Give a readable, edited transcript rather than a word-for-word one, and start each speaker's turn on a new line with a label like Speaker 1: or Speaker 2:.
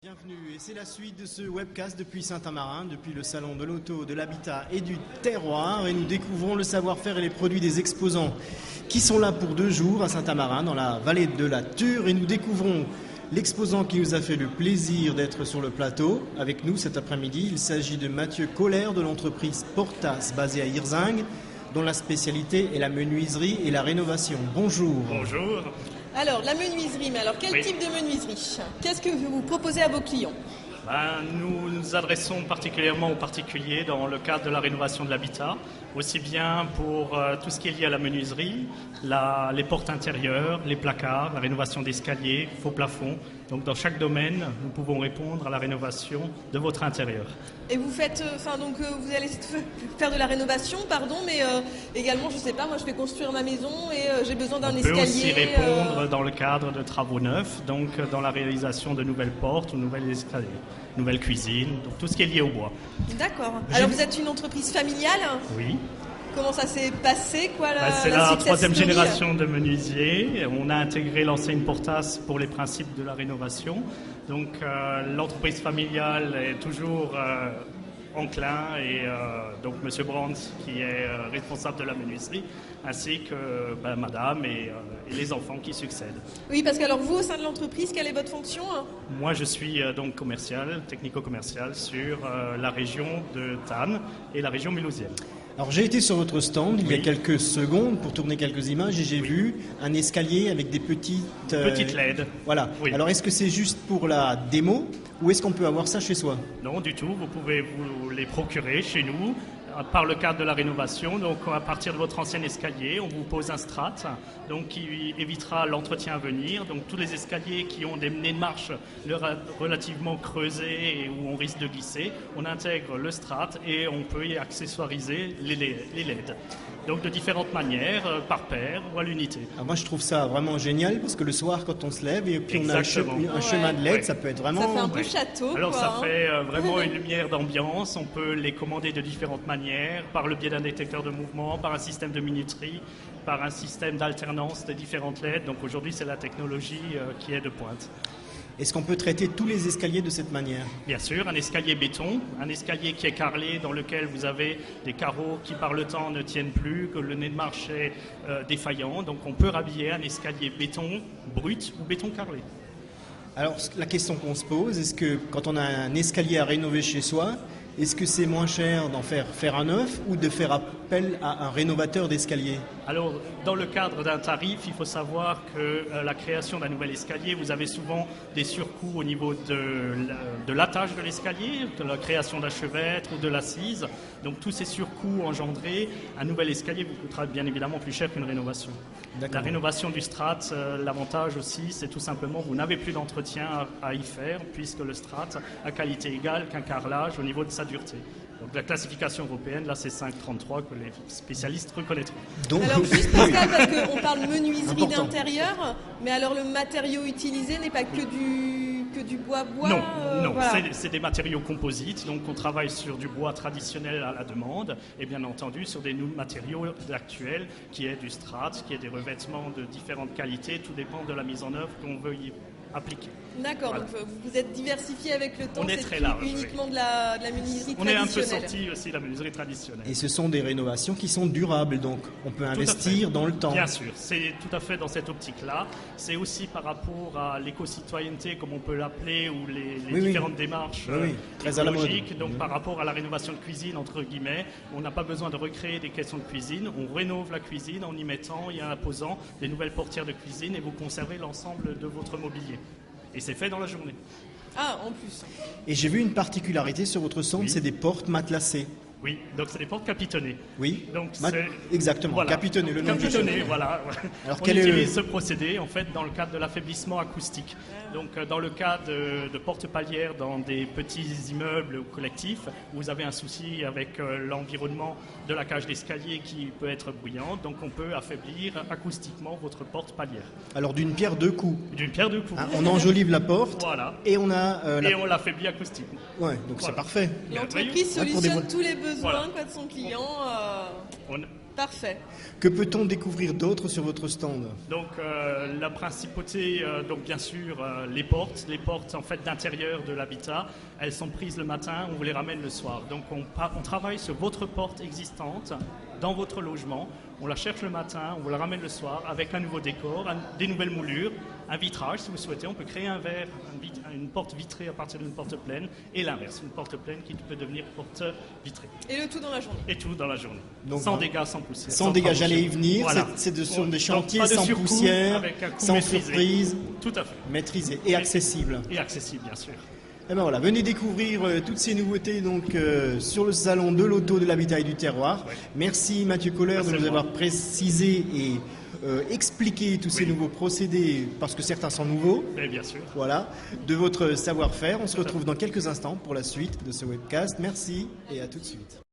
Speaker 1: Bienvenue, et c'est la suite de ce webcast depuis Saint-Amarin, depuis le salon de l'auto, de l'habitat et du terroir, et nous découvrons le savoir-faire et les produits des exposants qui sont là pour 2 jours à Saint-Amarin, dans la vallée de la Ture, et nous découvrons l'exposant qui nous a fait le plaisir d'être sur le plateau avec nous cet après-midi. Il s'agit de Mathieu Kohler de l'entreprise Portas, basée à Hirzing, dont la spécialité est la menuiserie et la rénovation. Bonjour.
Speaker 2: Bonjour.
Speaker 3: Alors, la menuiserie, mais alors quel type de menuiserie? Qu'est-ce que vous proposez à vos clients?
Speaker 2: Nous nous adressons particulièrement aux particuliers dans le cadre de la rénovation de l'habitat, aussi bien pour tout ce qui est lié à la menuiserie, les portes intérieures, les placards, la rénovation d'escaliers, faux plafonds. Donc dans chaque domaine, nous pouvons répondre à la rénovation de votre intérieur.
Speaker 3: Et vous faites, vous allez faire de la rénovation, mais également, je sais pas, moi je vais construire ma maison et j'ai besoin d'un escalier.
Speaker 2: On peut aussi répondre dans le cadre de travaux neufs, donc dans la réalisation de nouvelles portes ou nouvelles escaliers, nouvelles cuisines, donc tout ce qui est lié au bois.
Speaker 3: D'accord. Alors vous êtes une entreprise familiale?
Speaker 2: Oui.
Speaker 3: Comment ça s'est passé,
Speaker 2: c'est la troisième génération de menuisiers. On a intégré l'enseigne Portas pour les principes de la rénovation. Donc l'entreprise familiale est toujours enclin et donc M. Brandt qui est responsable de la menuiserie, ainsi que madame et les enfants qui succèdent.
Speaker 3: Oui, parce que alors vous, au sein de l'entreprise, quelle est votre fonction?
Speaker 2: Moi, je suis donc commercial, technico-commercial sur la région de Thann et la région mulhousienne.
Speaker 1: Alors j'ai été sur votre stand il y a quelques secondes pour tourner quelques images et j'ai vu un escalier avec des petites
Speaker 2: LED.
Speaker 1: Voilà. Oui. Alors est-ce que c'est juste pour la démo ou est-ce qu'on peut avoir ça chez soi?
Speaker 2: Non, du tout. Vous pouvez vous les procurer chez nous par le cadre de la rénovation. Donc à partir de votre ancien escalier, on vous pose un strat, donc qui évitera l'entretien à venir. Donc tous les escaliers qui ont des nez de marche relativement creusés et où on risque de glisser, on intègre le strat et on peut y accessoiriser les LED. Donc de différentes manières, par paire ou à l'unité.
Speaker 1: Alors moi je trouve ça vraiment génial parce que le soir quand on se lève et puis on a un chemin de LED, ça peut être vraiment...
Speaker 3: Ça fait un peu château.
Speaker 2: Alors ça fait vraiment une lumière d'ambiance. On peut les commander de différentes manières, par le biais d'un détecteur de mouvement, par un système de minuterie, par un système d'alternance de différentes LED. Donc aujourd'hui c'est la technologie qui est de pointe.
Speaker 1: Est-ce qu'on peut traiter tous les escaliers de cette manière?
Speaker 2: Bien sûr, un escalier béton, un escalier qui est carrelé, dans lequel vous avez des carreaux qui par le temps ne tiennent plus, que le nez de marche est défaillant. Donc on peut rhabiller un escalier béton brut ou béton carrelé.
Speaker 1: Alors la question qu'on se pose, est-ce que quand on a un escalier à rénover chez soi, est-ce que c'est moins cher d'en faire un neuf ou de faire appel à un rénovateur d'escalier?
Speaker 2: Alors, dans le cadre d'un tarif, il faut savoir que la création d'un nouvel escalier, vous avez souvent des surcoûts au niveau de l'attache de l'escalier, de la création d'un chevêtre ou de l'assise. Donc tous ces surcoûts engendrés, un nouvel escalier vous coûtera bien évidemment plus cher qu'une rénovation. La rénovation du strat, l'avantage aussi, c'est tout simplement vous n'avez plus d'entretien à y faire puisque le strat a qualité égale qu'un carrelage au niveau de sa dureté. Donc la classification européenne, là c'est 5,33 que les spécialistes reconnaîtront.
Speaker 3: Alors juste Pascal, parce qu'on parle menuiserie d'intérieur, mais alors le matériau utilisé n'est pas que du bois?
Speaker 2: Non,
Speaker 3: voilà.
Speaker 2: c'est des matériaux composites, donc on travaille sur du bois traditionnel à la demande et bien entendu sur des matériaux actuels qui est du strat, qui est des revêtements de différentes qualités, tout dépend de la mise en œuvre qu'on veut y appliquer.
Speaker 3: D'accord, voilà. Donc vous êtes diversifié avec le temps,
Speaker 2: on est très large,
Speaker 3: uniquement de la menuiserie traditionnelle.
Speaker 2: On est un peu sorti aussi de la menuiserie traditionnelle.
Speaker 1: Et ce sont des rénovations qui sont durables, donc on peut investir dans le temps.
Speaker 2: Bien sûr, c'est tout à fait dans cette optique-là. C'est aussi par rapport à l'éco-citoyenneté, comme on peut l'appeler, ou les différentes démarches
Speaker 1: très
Speaker 2: écologiques. Donc par rapport à la rénovation de cuisine, entre guillemets, on n'a pas besoin de recréer des caissons de cuisine. On rénove la cuisine en y mettant et en imposant des nouvelles portières de cuisine et vous conservez l'ensemble de votre mobilier. Et c'est fait dans la journée.
Speaker 3: Ah, en plus.
Speaker 1: Et j'ai vu une particularité sur votre stand, c'est des portes matelassées.
Speaker 2: Oui, donc c'est des portes capitonnées.
Speaker 1: Oui,
Speaker 2: donc
Speaker 1: exactement,
Speaker 2: voilà.
Speaker 1: capitonné, le nom
Speaker 2: capitonné, voilà.
Speaker 1: Alors,
Speaker 2: on utilise ce procédé en fait dans le cadre de l'affaiblissement acoustique. Donc dans le cas de portes palières dans des petits immeubles collectifs, vous avez un souci avec l'environnement de la cage d'escalier qui peut être bruyante, donc on peut affaiblir acoustiquement votre porte palière.
Speaker 1: Alors d'une pierre deux coups.
Speaker 2: D'une pierre deux coups.
Speaker 1: On enjolive la porte et on
Speaker 2: on l'affaiblit acoustiquement.
Speaker 1: Ouais, donc c'est parfait.
Speaker 3: L'entreprise solutionne tous les besoins de son client. Parfait.
Speaker 1: Que peut-on découvrir d'autre sur votre stand?
Speaker 2: Donc la principauté, donc bien sûr les portes en fait d'intérieur de l'habitat, elles sont prises le matin, on vous les ramène le soir. Donc on travaille sur votre porte existante dans votre logement, on la cherche le matin, on vous la ramène le soir avec un nouveau décor, des nouvelles moulures, un vitrage si vous souhaitez, on peut créer un verre, une porte vitrée à partir d'une porte pleine et l'inverse, une porte pleine qui peut devenir porte vitrée.
Speaker 3: Et le tout dans la journée.
Speaker 2: Et tout dans la journée.
Speaker 1: Donc,
Speaker 2: sans dégâts, sans poussière.
Speaker 1: Sans dégâts, j'allais y venir.
Speaker 2: Voilà.
Speaker 1: Sur des chantiers
Speaker 2: Donc, pas de
Speaker 1: sans
Speaker 2: surcoût,
Speaker 1: poussière,
Speaker 2: avec un coût
Speaker 1: sans
Speaker 2: maîtrisé.
Speaker 1: surprise,
Speaker 2: Tout à fait.
Speaker 1: maîtrisé et accessible.
Speaker 2: Et accessible, bien sûr.
Speaker 1: Et ben voilà, venez découvrir toutes ces nouveautés donc sur le salon de l'auto, de l'habitat et du terroir.
Speaker 2: Ouais.
Speaker 1: Merci Mathieu Kohler de
Speaker 2: Merci
Speaker 1: nous
Speaker 2: à moi.
Speaker 1: avoir précisé et expliqué tous ces nouveaux procédés, parce que certains sont nouveaux.
Speaker 2: Mais bien sûr.
Speaker 1: Voilà, de votre savoir-faire. On se retrouve dans quelques instants pour la suite de ce webcast. Merci et à tout de suite.